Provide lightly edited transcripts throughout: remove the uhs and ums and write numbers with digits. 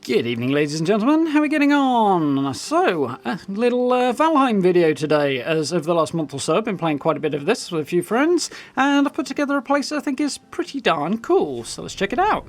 Good evening, ladies and gentlemen. How are we getting on? So, a little Valheim video today, as over the last month or so I've been playing quite a bit of this with a few friends, and I've put together a place I think is pretty darn cool, so let's check it out.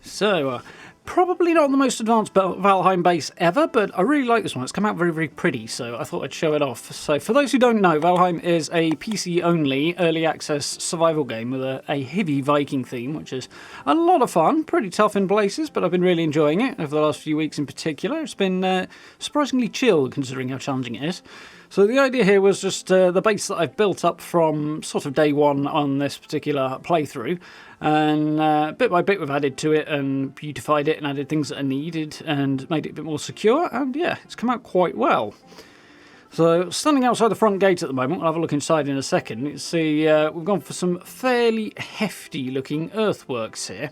So, probably not the most advanced Valheim base ever, but I really like this one. It's come out very, very pretty, so I thought I'd show it off. So for those who don't know, Valheim is a PC-only early access survival game with a heavy Viking theme, which is a lot of fun, pretty tough in places, but I've been really enjoying it over the last few weeks in particular. It's been surprisingly chill considering how challenging it is. So the idea here was just the base that I've built up from sort of day one on this particular playthrough, and bit by bit we've added to it and beautified it and added things that are needed and made it a bit more secure, and yeah, it's come out quite well. So standing outside the front gate at the moment, we'll have a look inside in a second. You see we've gone for some fairly hefty looking earthworks here.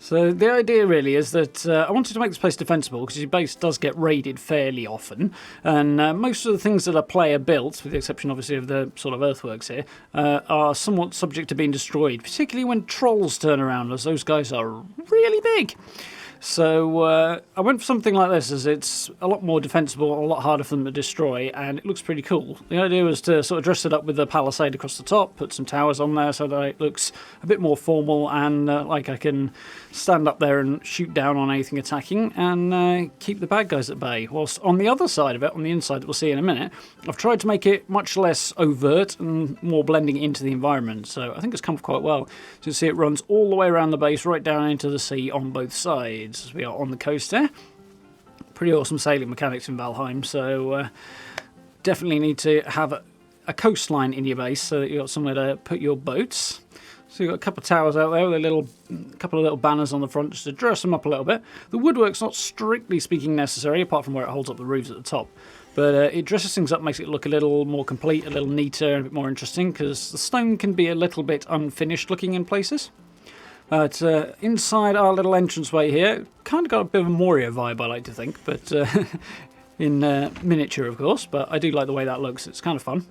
So the idea really is that I wanted to make this place defensible because your base does get raided fairly often, and most of the things that a player built, with the exception obviously of the sort of earthworks here, are somewhat subject to being destroyed, particularly when trolls turn around, as those guys are really big. So I went for something like this, as it's a lot more defensible, a lot harder for them to destroy, and it looks pretty cool. The idea was to sort of dress it up with a palisade across the top, put some towers on there so that it looks a bit more formal and like I can stand up there and shoot down on anything attacking and keep the bad guys at bay. Whilst on the other side of it, on the inside that we'll see in a minute, I've tried to make it much less overt and more blending into the environment, so I think it's come off quite well. So you can see it runs all the way around the base, right down into the sea on both sides. As we are on the coast there. Pretty awesome sailing mechanics in Valheim, so definitely need to have a coastline in your base so that you've got somewhere to put your boats. So you've got a couple of towers out there with a couple of little banners on the front just to dress them up a little bit. The woodwork's not strictly speaking necessary, apart from where it holds up the roofs at the top. But it dresses things up, makes it look a little more complete, a little neater, and a bit more interesting, because the stone can be a little bit unfinished looking in places. But inside our little entranceway here, kind of got a bit of a Moria vibe, I like to think, but in miniature, of course. But I do like the way that looks. It's kind of fun.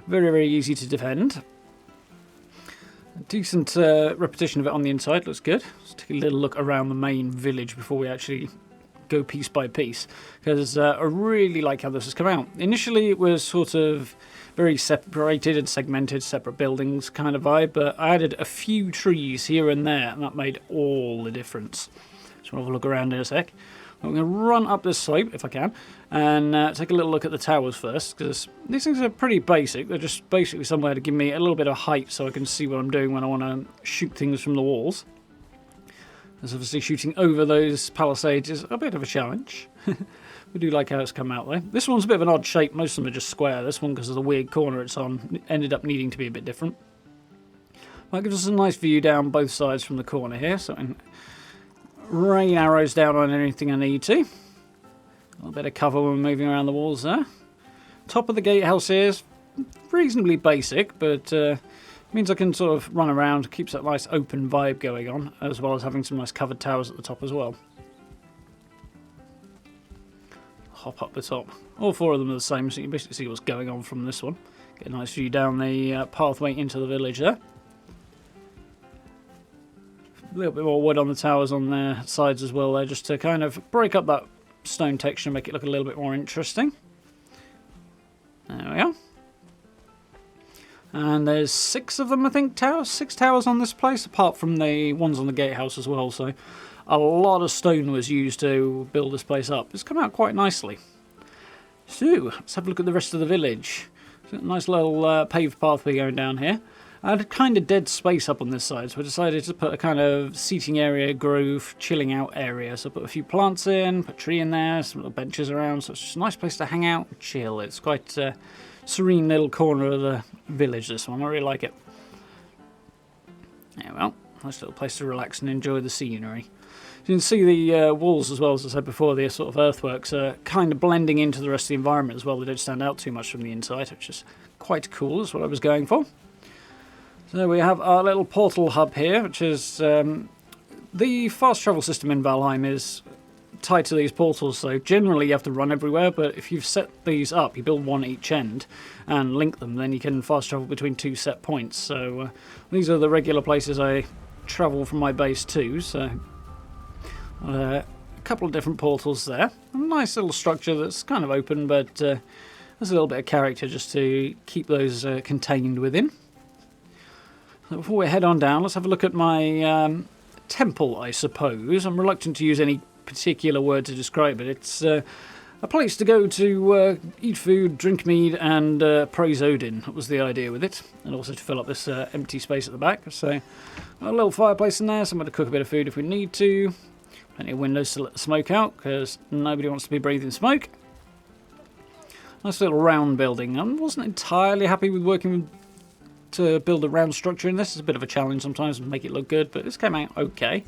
Very, very easy to defend. A decent repetition of it on the inside. Looks good. Let's take a little look around the main village before we actually go piece by piece, because I really like how this has come out. Initially, it was sort of very separated and segmented, separate buildings kind of vibe, but I added a few trees here and there, and that made all the difference. So we'll have a look around in a sec. I'm going to run up this slope, if I can, and take a little look at the towers first, because these things are pretty basic. They're just basically somewhere to give me a little bit of height so I can see what I'm doing when I want to shoot things from the walls. As obviously shooting over those palisades is a bit of a challenge. We do like how it's come out though. This one's a bit of an odd shape. Most of them are just square. This one, because of the weird corner it's on, ended up needing to be a bit different. That gives us a nice view down both sides from the corner here, so I can rain arrows down on anything I need to. A little bit of cover when moving around the walls there. Top of the gatehouse here is reasonably basic, but means I can sort of run around, keeps that nice open vibe going on, as well as having some nice covered towers at the top as well. Hop up the top. All four of them are the same, so you can basically see what's going on from this one. Get a nice view down the pathway into the village there. A little bit more wood on the towers on their sides as well there, just to kind of break up that stone texture and make it look a little bit more interesting. There we are. And there's 6 of them, I think, towers. 6 towers on this place, apart from the ones on the gatehouse as well, so a lot of stone was used to build this place up. It's come out quite nicely. So, let's have a look at the rest of the village. So, nice little paved pathway going down here. I had a kind of dead space up on this side, so I decided to put a kind of seating area, grove, chilling out area. So I put a few plants in, put a tree in there, some little benches around, so it's just a nice place to hang out and chill. It's quite a serene little corner of the village, this one. I really like it. Yeah, well, nice little place to relax and enjoy the scenery. You can see the walls as well, as I said before, the sort of earthworks are kind of blending into the rest of the environment as well. They don't stand out too much from the inside, which is quite cool, is what I was going for. So we have our little portal hub here, which is the fast travel system in Valheim is tied to these portals, so generally you have to run everywhere, but if you've set these up, you build one at each end and link them, then you can fast travel between 2 set points. So these are the regular places I travel from my base to, so a couple of different portals there. A nice little structure that's kind of open, but there's a little bit of character just to keep those contained within. So before we head on down, let's have a look at my temple, I suppose. I'm reluctant to use any particular word to describe it. It's a place to go to eat food, drink mead, and praise Odin. That was the idea with it. And also to fill up this empty space at the back. So a little fireplace in there, somewhere to cook a bit of food if we need to. Plenty of windows to let the smoke out, because nobody wants to be breathing smoke. Nice little round building. I wasn't entirely happy with working to build a round structure in this. It's a bit of a challenge sometimes to make it look good, but this came out okay.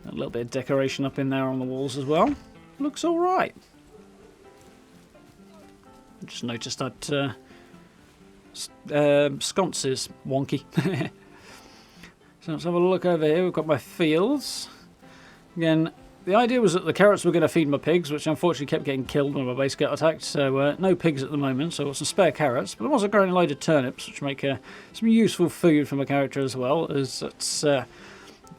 A little bit of decoration up in there on the walls as well. Looks alright. Just noticed that sconce is wonky. So let's have a look over here. We've got my fields. Again, the idea was that the carrots were going to feed my pigs, which unfortunately kept getting killed when my base got attacked, so no pigs at the moment, so I've got some spare carrots, but I'm also growing a load of turnips, which make some useful food for my character as well, as it's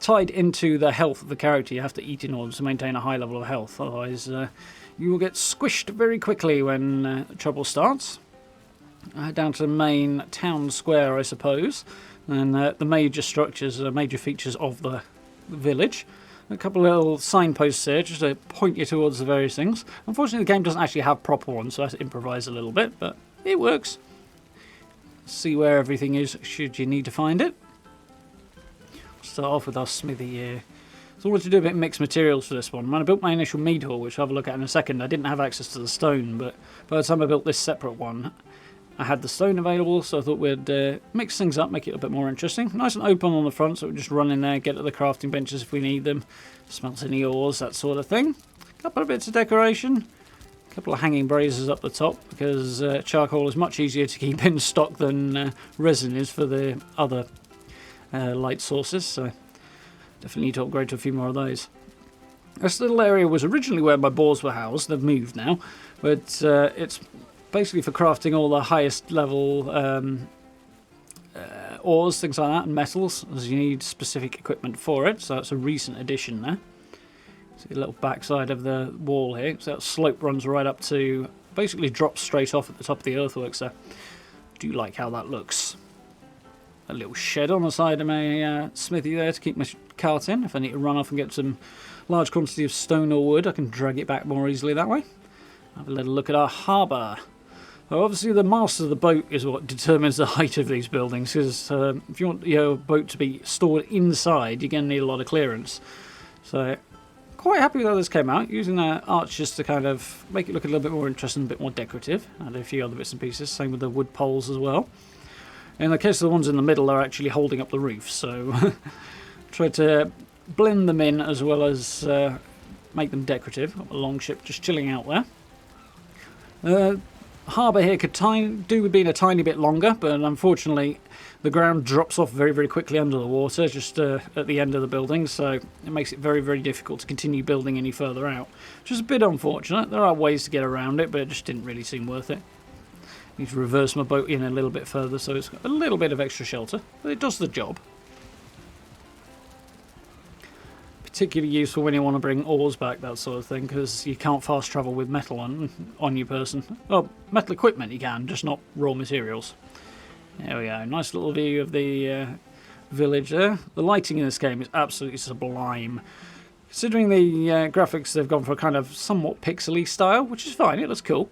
tied into the health of the character. You have to eat in order to maintain a high level of health, otherwise you will get squished very quickly when trouble starts. Down to the main town square, I suppose, and the major structures, major features of the village. A couple of little signposts here just to point you towards the various things. Unfortunately, the game doesn't actually have proper ones, so I have to improvise a little bit, but it works. See where everything is should you need to find it. Start off with our smithy here. So I wanted to do a bit of mixed materials for this one. When I built my initial Mead Haul, which I'll have a look at in a second, I didn't have access to the stone, but by the time I built this separate one, I had the stone available, so I thought we'd mix things up, make it a bit more interesting. Nice and open on the front, so we just run in there, get at the crafting benches if we need them, smelt any ores, that sort of thing. A couple of bits of decoration, a couple of hanging braziers up the top, because charcoal is much easier to keep in stock than resin is for the other light sources, so definitely need to upgrade to a few more of those. This little area was originally where my boars were housed. They've moved now, but it's basically for crafting all the highest level ores, things like that, and metals, as you need specific equipment for it, so that's a recent addition there. See the little backside of the wall here, so that slope runs right up to, basically drops straight off at the top of the earthworks there. Do like how that looks. A little shed on the side of my smithy there to keep my cart in. If I need to run off and get some large quantity of stone or wood, I can drag it back more easily that way. Have a little look at our harbour. Well, obviously the mast of the boat is what determines the height of these buildings, because if you want your boat to be stored inside, you're going to need a lot of clearance. So quite happy with how this came out, using the arches to kind of make it look a little bit more interesting, a bit more decorative. Add a few other bits and pieces, same with the wood poles as well. In the case of the ones in the middle, they're actually holding up the roof, so try to blend them in as well as make them decorative. Got a long ship just chilling out there. Harbour here could do with being a tiny bit longer, but unfortunately the ground drops off very, very quickly under the water just at the end of the building, so it makes it very, very difficult to continue building any further out, which is a bit unfortunate. There are ways to get around it, but it just didn't really seem worth it. Need to reverse my boat in a little bit further so it's got a little bit of extra shelter, but it does the job. Particularly useful when you want to bring ores back, that sort of thing, because you can't fast travel with metal on your person. Well, metal equipment you can, just not raw materials. There we go, nice little view of the village there. The lighting in this game is absolutely sublime. Considering the graphics, they've gone for a kind of somewhat pixely style, which is fine, it looks cool.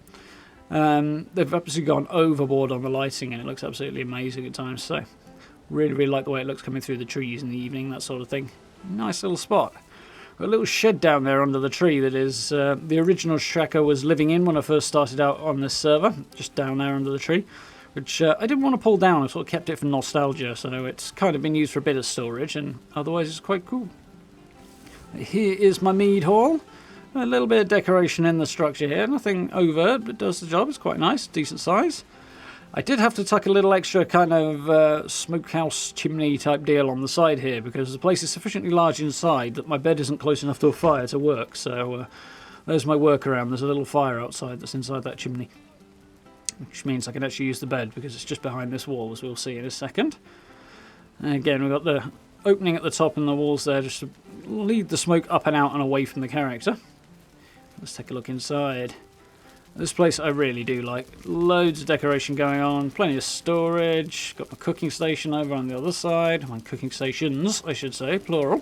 They've absolutely gone overboard on the lighting and it looks absolutely amazing at times, so really, really like the way it looks coming through the trees in the evening, that sort of thing. Nice little spot. Got a little shed down there under the tree that is the original Shreka was living in when I first started out on this server, just down there under the tree, which I didn't want to pull down. I sort of kept it for nostalgia, so it's kind of been used for a bit of storage, and otherwise it's quite cool. Here is my Mead Haul. A little bit of decoration in the structure here, nothing overt, but does the job. It's quite nice, decent size. I did have to tuck a little extra kind of smokehouse chimney type deal on the side here because the place is sufficiently large inside that my bed isn't close enough to a fire to work. So there's my workaround. There's a little fire outside that's inside that chimney, which means I can actually use the bed because it's just behind this wall, as we'll see in a second. And again, we've got the opening at the top and the walls there just to lead the smoke up and out and away from the character. Let's take a look inside. This place I really do like. Loads of decoration going on, plenty of storage. Got my cooking station over on the other side. My cooking stations, I should say, plural.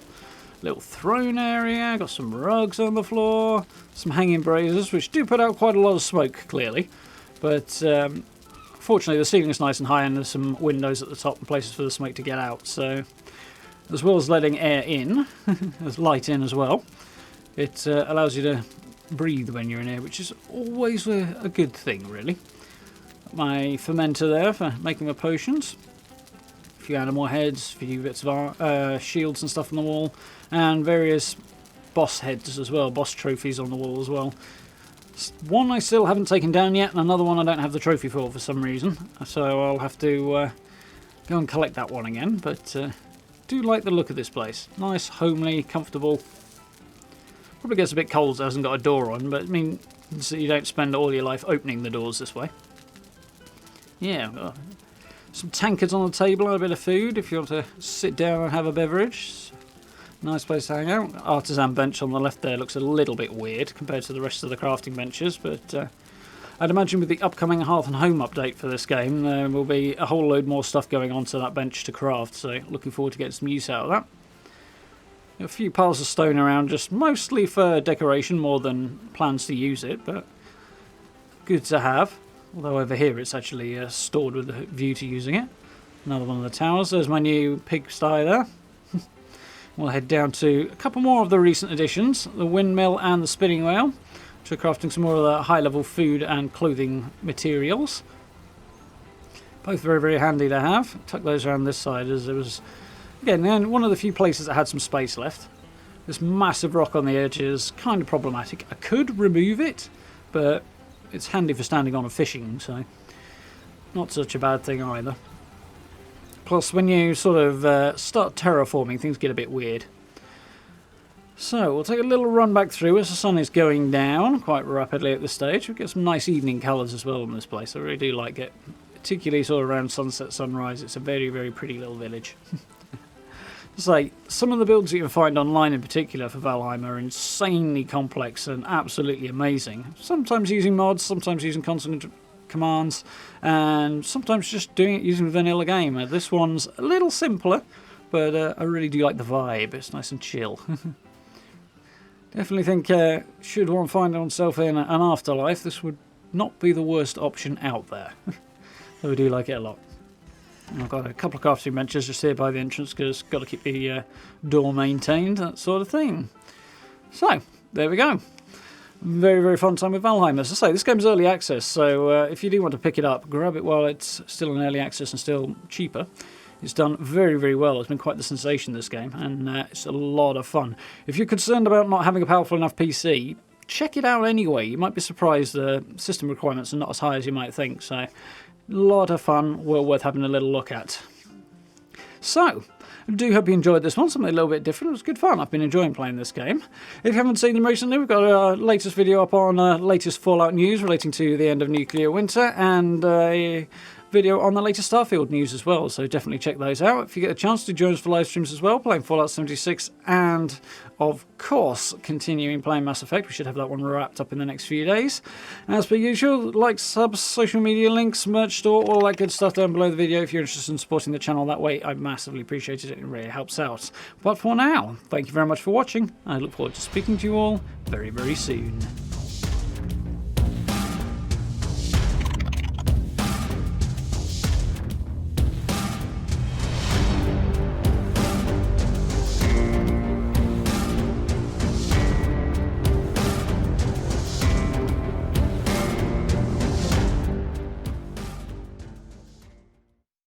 Little throne area, got some rugs on the floor, some hanging braziers, which do put out quite a lot of smoke, clearly. But fortunately the ceiling's nice and high and there's some windows at the top and places for the smoke to get out. So, as well as letting air in, there's light in as well. It allows you to breathe when you're in here, which is always a good thing, really. My fermenter there for making my potions. A few animal heads, a few bits of shields and stuff on the wall, and various boss heads as well, boss trophies on the wall as well. One I still haven't taken down yet, and another one I don't have the trophy for some reason, so I'll have to go and collect that one again, but do like the look of this place. Nice, homely, comfortable. Probably gets a bit cold, so it hasn't got a door on, but I mean, so you don't spend all your life opening the doors this way. Yeah, some tankards on the table and a bit of food if you want to sit down and have a beverage. Nice place to hang out. Artisan Bench on the left there looks a little bit weird compared to the rest of the crafting benches, but I'd imagine with the upcoming Hearth and Home update for this game, there will be a whole load more stuff going onto that bench to craft, so looking forward to getting some use out of that. A few piles of stone around, just mostly for decoration more than plans to use it, but good to have. Although over here it's actually stored with a view to using it. Another one of the towers. There's my new pigsty there. We'll head down to a couple more of the recent additions, the windmill and the spinning wheel, which are crafting some more of the high-level food and clothing materials. Both very, very handy to have. Tuck those around this side as it was... Again, one of the few places that had some space left. This massive rock on the edge is kind of problematic. I could remove it, but it's handy for standing on and fishing, so not such a bad thing either. Plus, when you sort of start terraforming, things get a bit weird. So, we'll take a little run back through as the sun is going down quite rapidly at this stage. We'll get some nice evening colours as well in this place. I really do like it, particularly sort of around sunset, sunrise. It's a very, very pretty little village. It's like, some of the builds that you can find online in particular for Valheim are insanely complex and absolutely amazing. Sometimes using mods, sometimes using constant commands, and sometimes just doing it using vanilla game. This one's a little simpler, but I really do like the vibe. It's nice and chill. Definitely think, should one find oneself in an afterlife, this would not be the worst option out there. Though I do like it a lot. I've got a couple of crafting benches just here by the entrance because got to keep the door maintained, that sort of thing. So, there we go. Very, very fun time with Valheim. As I say, this game's early access, so if you do want to pick it up, grab it while it's still in early access and still cheaper. It's done very, very well. It's been quite the sensation, this game, and it's a lot of fun. If you're concerned about not having a powerful enough PC, check it out anyway. You might be surprised the system requirements are not as high as you might think, so... A lot of fun, well worth having a little look at. So, I do hope you enjoyed this one, something a little bit different. It was good fun. I've been enjoying playing this game. If you haven't seen them recently, we've got our latest video up on latest Fallout news relating to the end of nuclear winter, and a video on the latest Starfield news as well, so definitely check those out. If you get a chance to join us for live streams as well, playing Fallout 76 and, of course, continuing playing Mass Effect. We should have that one wrapped up in the next few days. As per usual, like, subs, social media links, merch store, all that good stuff down below the video. If you're interested in supporting the channel that way, I massively appreciate it. It really helps out. But for now, thank you very much for watching. I look forward to speaking to you all very, very soon.